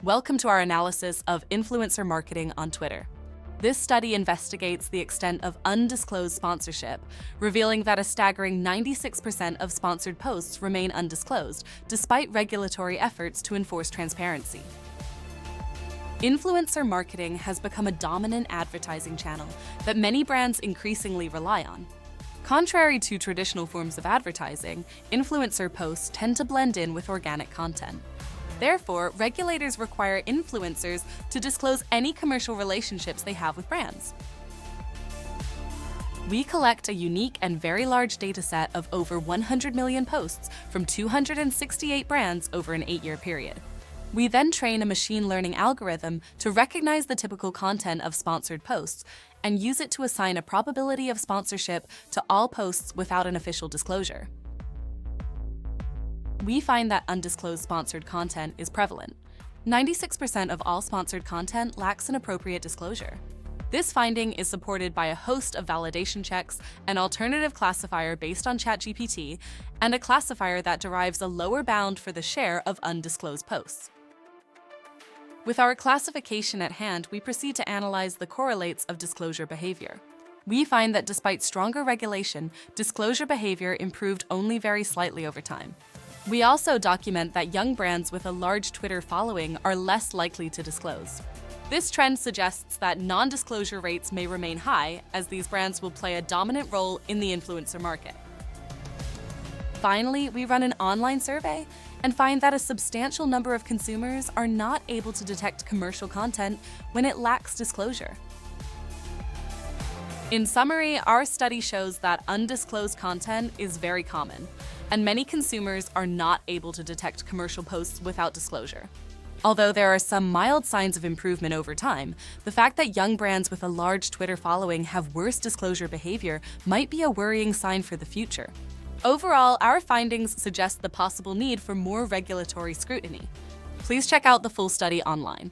Welcome to our analysis of influencer marketing on Twitter. This study investigates the extent of undisclosed sponsorship, revealing that a staggering 96% of sponsored posts remain undisclosed, despite regulatory efforts to enforce transparency. Influencer marketing has become a dominant advertising channel that many brands increasingly rely on. Contrary to traditional forms of advertising, influencer posts tend to blend in with organic content. Therefore, regulators require influencers to disclose any commercial relationships they have with brands. We collect a unique and very large dataset of over 100 million posts from 268 brands over an 8-year period. We then train a machine learning algorithm to recognize the typical content of sponsored posts and use it to assign a probability of sponsorship to all posts without an official disclosure. We find that undisclosed sponsored content is prevalent. 96% of all sponsored content lacks an appropriate disclosure. This finding is supported by a host of validation checks, an alternative classifier based on ChatGPT, and a classifier that derives a lower bound for the share of undisclosed posts. With our classification at hand, we proceed to analyze the correlates of disclosure behavior. We find that despite stronger regulation, disclosure behavior improved only very slightly over time. We also document that young brands with a large Twitter following are less likely to disclose. This trend suggests that non-disclosure rates may remain high, as these brands will play a dominant role in the influencer market. Finally, we run an online survey and find that a substantial number of consumers are not able to detect commercial content when it lacks disclosure. In summary, our study shows that undisclosed content is very common, and many consumers are not able to detect commercial posts without disclosure. Although there are some mild signs of improvement over time, the fact that young brands with a large Twitter following have worse disclosure behavior might be a worrying sign for the future. Overall, our findings suggest the possible need for more regulatory scrutiny. Please check out the full study online.